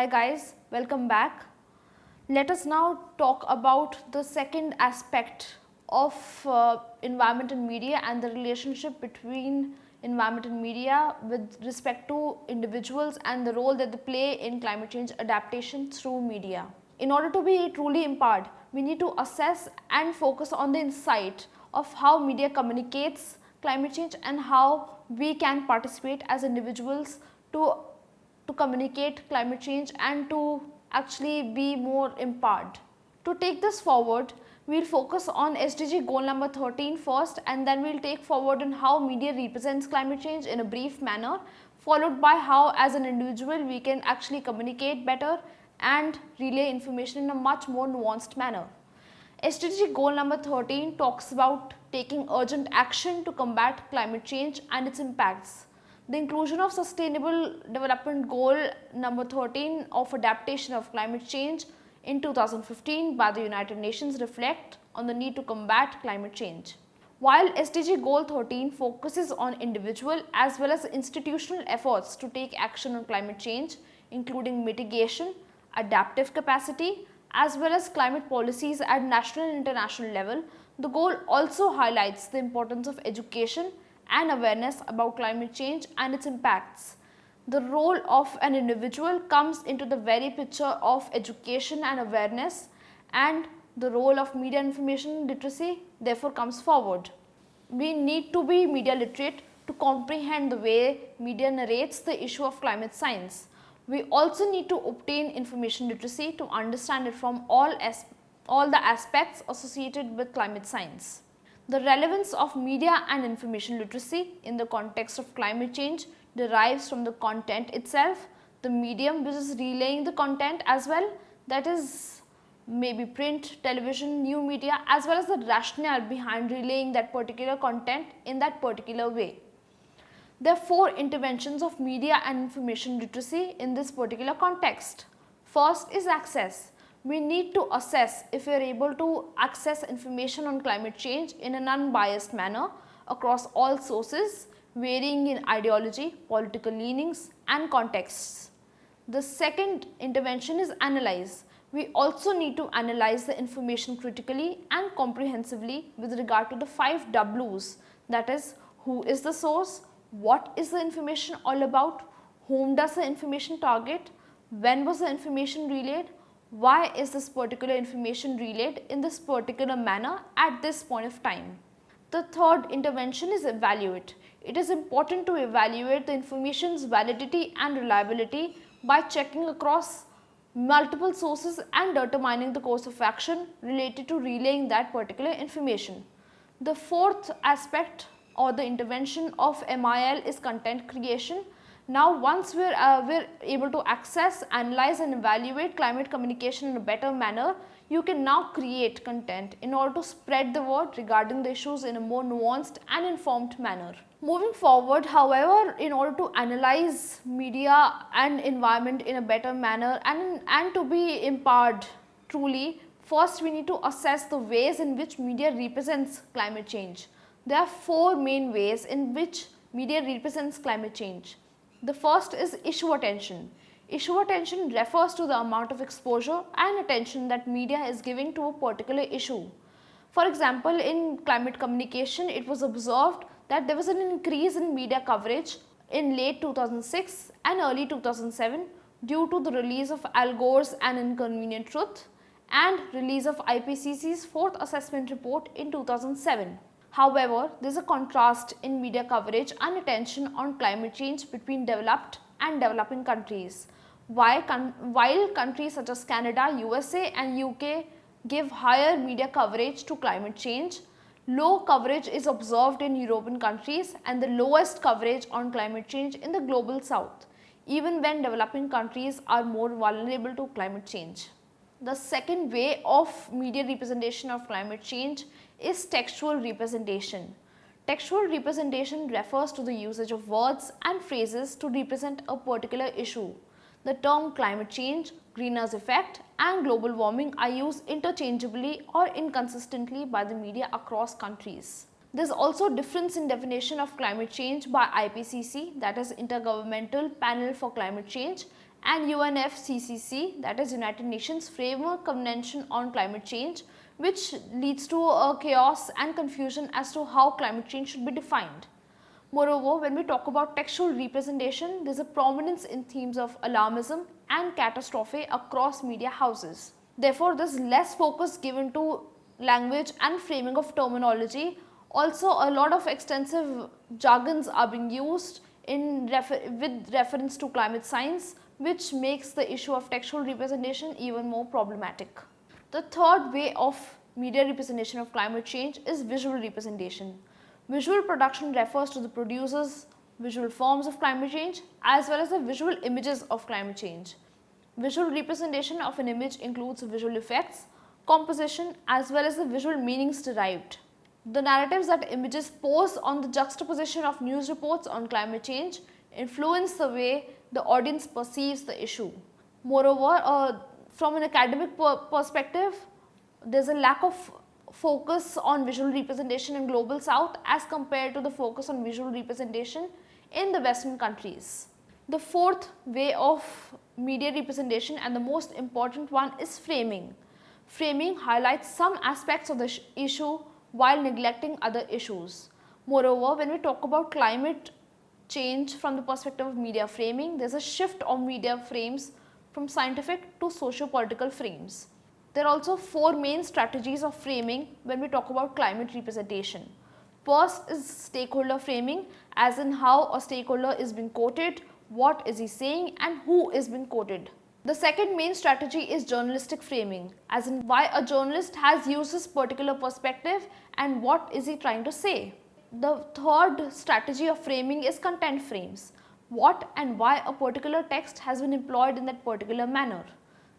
Hi guys, welcome back. Let us now talk about the second aspect of environment and media and the relationship between environment and media with respect to individuals and the role that they play in climate change adaptation through media. In order to be truly empowered, we need to assess and focus on the insight of how media communicates climate change and how we can participate as individuals to communicate climate change and to actually be more empowered. To take this forward, we will focus on SDG goal number 13 first, and then we will take forward on how media represents climate change in a brief manner, followed by how as an individual we can actually communicate better and relay information in a much more nuanced manner. SDG goal number 13 talks about taking urgent action to combat climate change and its impacts. The inclusion of Sustainable Development Goal number 13 of adaptation of climate change in 2015 by the United Nations reflect on the need to combat climate change. While SDG Goal 13 focuses on individual as well as institutional efforts to take action on climate change, including mitigation, adaptive capacity, as well as climate policies at national and international level, the goal also highlights the importance of education and awareness about climate change and its impacts. The role of an individual comes into the very picture of education and awareness, and the role of media information literacy therefore comes forward. We need to be media literate to comprehend the way media narrates the issue of climate science. We also need to obtain information literacy to understand it from all the aspects associated with climate science. The relevance of media and information literacy in the context of climate change derives from the content itself, the medium which is relaying the content as well, that is maybe print, television, new media, as well as the rationale behind relaying that particular content in that particular way. There are four interventions of media and information literacy in this particular context. First is access. We need to assess if we are able to access information on climate change in an unbiased manner across all sources, varying in ideology, political leanings and contexts. The second intervention is analyze. We also need to analyze the information critically and comprehensively with regard to the 5 W's, that is, who is the source, what is the information all about, whom does the information target, when was the information relayed, why is this particular information relayed in this particular manner at this point of time. The third intervention is evaluate. It is important to evaluate the information's validity and reliability by checking across multiple sources and determining the course of action related to relaying that particular information. The fourth aspect or the intervention of MIL is content creation. Now once we are able to access, analyze and evaluate climate communication in a better manner, you can now create content in order to spread the word regarding the issues in a more nuanced and informed manner. Moving forward, however, in order to analyze media and environment in a better manner and to be empowered truly, first we need to assess the ways in which media represents climate change. There are 4 main ways in which media represents climate change. The first is issue attention. Issue attention refers to the amount of exposure and attention that media is giving to a particular issue. For example, in climate communication, it was observed that there was an increase in media coverage in late 2006 and early 2007 due to the release of Al Gore's An Inconvenient Truth and release of IPCC's 4th assessment report in 2007. However, there is a contrast in media coverage and attention on climate change between developed and developing countries. While countries such as Canada, USA and UK give higher media coverage to climate change, low coverage is observed in European countries and the lowest coverage on climate change in the global south, even when developing countries are more vulnerable to climate change. The second way of media representation of climate change is textual representation. Textual representation refers to the usage of words and phrases to represent a particular issue. The term climate change, greenhouse effect and global warming are used interchangeably or inconsistently by the media across countries. There is also difference in definition of climate change by IPCC, that is Intergovernmental Panel for Climate Change, and UNFCCC, that is United Nations Framework Convention on Climate Change, which leads to chaos and confusion as to how climate change should be defined. Moreover, when we talk about textual representation, there is a prominence in themes of alarmism and catastrophe across media houses. Therefore, there is less focus given to language and framing of terminology. Also, a lot of extensive jargons are being used with reference to climate science, which makes the issue of textual representation even more problematic. The third way of media representation of climate change is visual representation. Visual production refers to the producer's visual forms of climate change as well as the visual images of climate change. Visual representation of an image includes visual effects, composition as well as the visual meanings derived. The narratives that images pose on the juxtaposition of news reports on climate change influence the way the audience perceives the issue. Moreover, from an academic perspective, there is a lack of focus on visual representation in Global South as compared to the focus on visual representation in the Western countries. The fourth way of media representation and the most important one is framing. Framing highlights some aspects of the issue while neglecting other issues. Moreover, when we talk about climate change from the perspective of media framing, there is a shift of media frames from scientific to socio-political frames. There are also four main strategies of framing when we talk about climate representation. First is stakeholder framing, as in how a stakeholder is being quoted, what is he saying and who is being quoted. The second main strategy is journalistic framing, as in why a journalist has used this particular perspective and what is he trying to say. The third strategy of framing is content frames, what and why a particular text has been employed in that particular manner.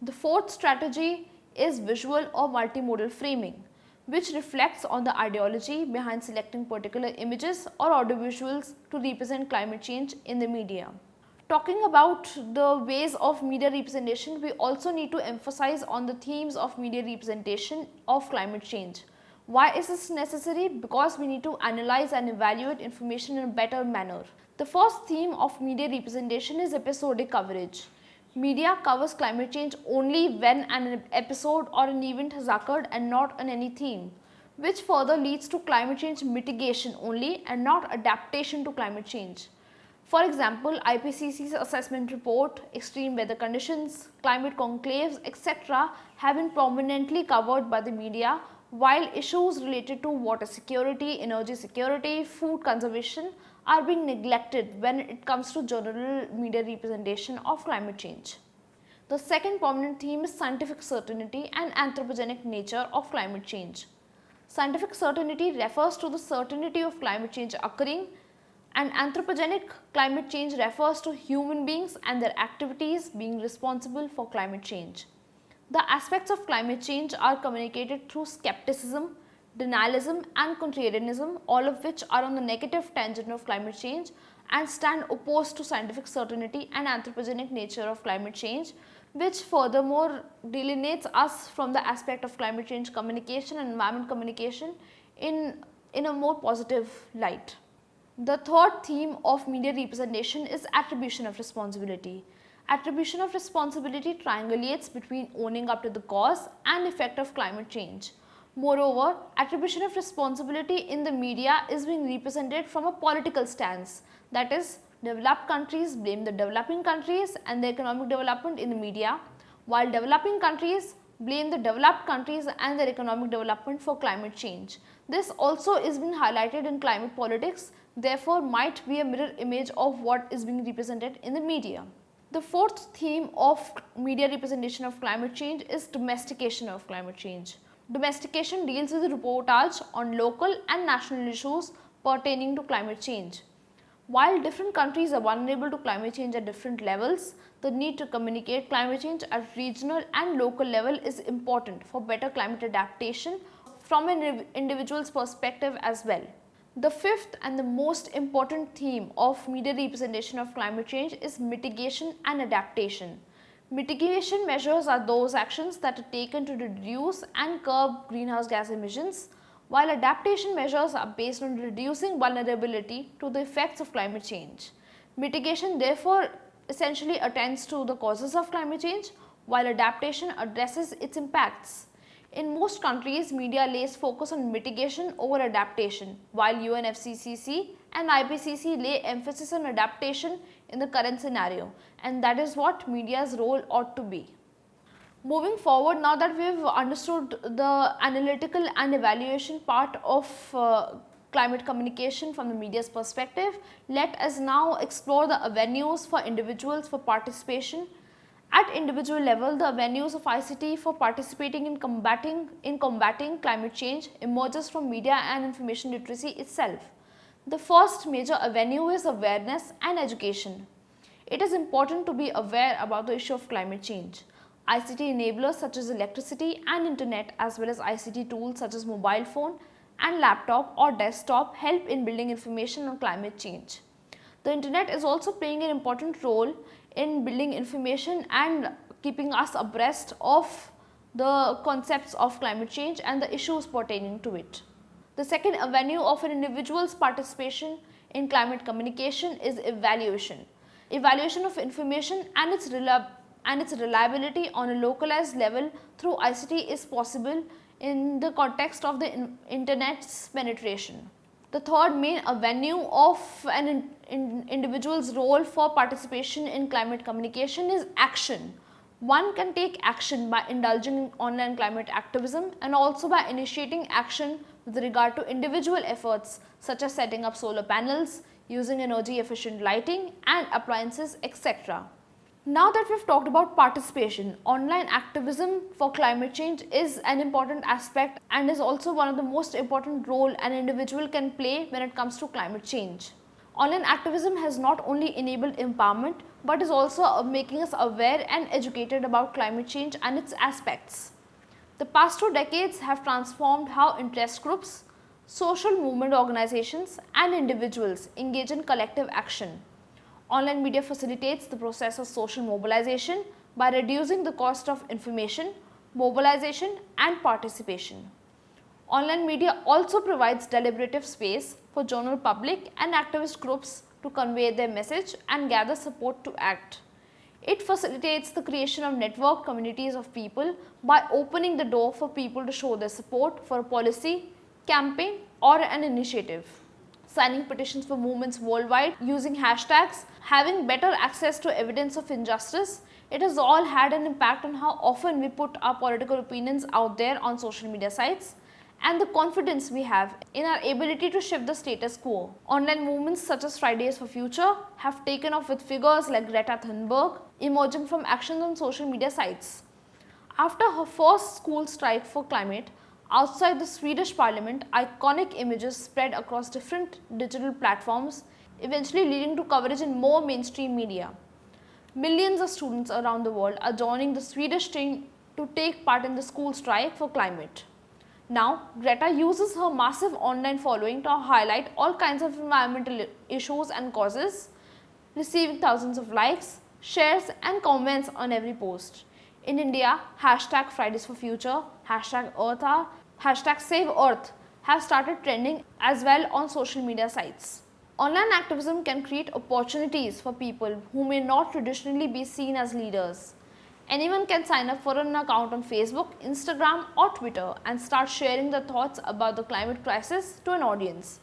The fourth strategy is visual or multimodal framing, which reflects on the ideology behind selecting particular images or audiovisuals to represent climate change in the media. Talking about the ways of media representation, we also need to emphasize on the themes of media representation of climate change. Why is this necessary? Because we need to analyze and evaluate information in a better manner. The first theme of media representation is episodic coverage. Media covers climate change only when an episode or an event has occurred and not on any theme, which further leads to climate change mitigation only and not adaptation to climate change. For example, IPCC's assessment report, extreme weather conditions, climate conclaves, etc. have been prominently covered by the media, while issues related to water security, energy security, food conservation are being neglected when it comes to general media representation of climate change. The second prominent theme is scientific certainty and anthropogenic nature of climate change. Scientific certainty refers to the certainty of climate change occurring, and anthropogenic climate change refers to human beings and their activities being responsible for climate change. The aspects of climate change are communicated through skepticism, denialism and contrarianism, all of which are on the negative tangent of climate change and stand opposed to scientific certainty and anthropogenic nature of climate change, which furthermore delineates us from the aspect of climate change communication and environment communication in a more positive light. The third theme of media representation is attribution of responsibility. Attribution of responsibility triangulates between owning up to the cause and effect of climate change. Moreover, attribution of responsibility in the media is being represented from a political stance, that is, developed countries blame the developing countries and the economic development in the media, while developing countries blame the developed countries and their economic development for climate change. This also is being highlighted in climate politics, therefore might be a mirror image of what is being represented in the media. The fourth theme of media representation of climate change is domestication of climate change. Domestication deals with reportage on local and national issues pertaining to climate change. While different countries are vulnerable to climate change at different levels, the need to communicate climate change at regional and local level is important for better climate adaptation from an individual's perspective as well. The fifth and the most important theme of media representation of climate change is mitigation and adaptation. Mitigation measures are those actions that are taken to reduce and curb greenhouse gas emissions, while adaptation measures are based on reducing vulnerability to the effects of climate change. Mitigation therefore essentially attends to the causes of climate change, while adaptation addresses its impacts. In most countries, media lays focus on mitigation over adaptation, while UNFCCC and IPCC lay emphasis on adaptation in the current scenario, and that is what media's role ought to be. Moving forward, now that we have understood the analytical and evaluation part of climate communication from the media's perspective, let us now explore the avenues for individuals for participation. At individual level, the avenues of ICT for participating in combating climate change emerges from media and information literacy itself. The first major avenue is awareness and education. It is important to be aware about the issue of climate change. ICT enablers such as electricity and internet, as well as ICT tools such as mobile phone and laptop or desktop, help in building information on climate change. The internet is also playing an important role in building information and keeping us abreast of the concepts of climate change and the issues pertaining to it. The second avenue of an individual's participation in climate communication is evaluation. Evaluation of information and its reliability on a localized level through ICT is possible in the context of the internet's penetration. The third main avenue of an individual's role for participation in climate communication is action. One can take action by indulging in online climate activism and also by initiating action with regard to individual efforts such as setting up solar panels, using energy efficient lighting and appliances, etc. Now that we've talked about participation, online activism for climate change is an important aspect and is also one of the most important role an individual can play when it comes to climate change. Online activism has not only enabled empowerment but is also making us aware and educated about climate change and its aspects. The past 2 decades have transformed how interest groups, social movement organizations and individuals engage in collective action. Online media facilitates the process of social mobilization by reducing the cost of information, mobilization and participation. Online media also provides deliberative space for general public and activist groups to convey their message and gather support to act. It facilitates the creation of network communities of people by opening the door for people to show their support for a policy, campaign or an initiative. Signing petitions for movements worldwide, using hashtags, having better access to evidence of injustice, it has all had an impact on how often we put our political opinions out there on social media sites and the confidence we have in our ability to shift the status quo. Online movements such as Fridays for Future have taken off with figures like Greta Thunberg emerging from actions on social media sites. After her first school strike for climate, outside the Swedish parliament, iconic images spread across different digital platforms, eventually leading to coverage in more mainstream media. Millions of students around the world are joining the Swedish team to take part in the school strike for climate. Now, Greta uses her massive online following to highlight all kinds of environmental issues and causes, receiving thousands of likes, shares and comments on every post. In India, hashtag Fridays for Future, hashtag Earth Hour, hashtag Save Earth have started trending as well on social media sites. Online activism can create opportunities for people who may not traditionally be seen as leaders. Anyone can sign up for an account on Facebook, Instagram or Twitter and start sharing their thoughts about the climate crisis to an audience.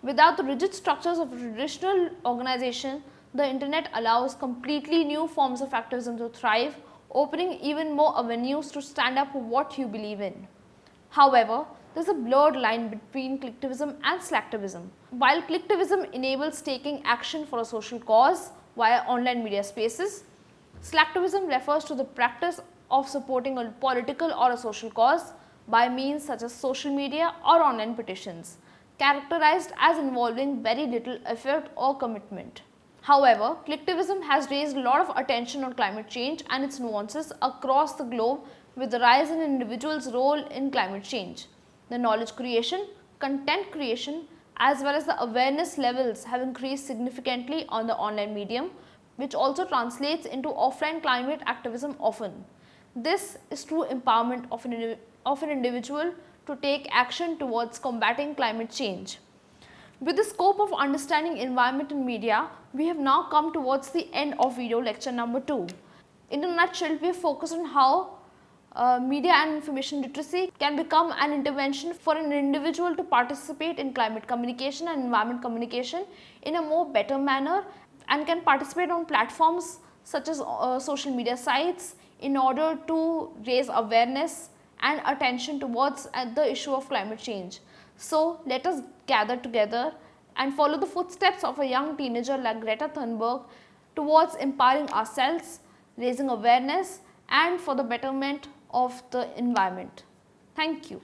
Without the rigid structures of a traditional organization, the internet allows completely new forms of activism to thrive, opening even more avenues to stand up for what you believe in. However, there is a blurred line between clicktivism and slacktivism. While clicktivism enables taking action for a social cause via online media spaces, slacktivism refers to the practice of supporting a political or a social cause by means such as social media or online petitions, characterized as involving very little effort or commitment. However, clicktivism has raised a lot of attention on climate change and its nuances across the globe with the rise in individuals' role in climate change. The knowledge creation, content creation, as well as the awareness levels have increased significantly on the online medium, which also translates into offline climate activism often. This is true empowerment of an individual to take action towards combating climate change. With the scope of understanding environment and media, we have now come towards the end of video lecture number 2. In a nutshell, we have focused on how media and information literacy can become an intervention for an individual to participate in climate communication and environment communication in a more better manner, and can participate on platforms such as social media sites in order to raise awareness and attention towards the issue of climate change. So let us gather together and follow the footsteps of a young teenager like Greta Thunberg towards empowering ourselves, raising awareness, and for the betterment of the environment. Thank you.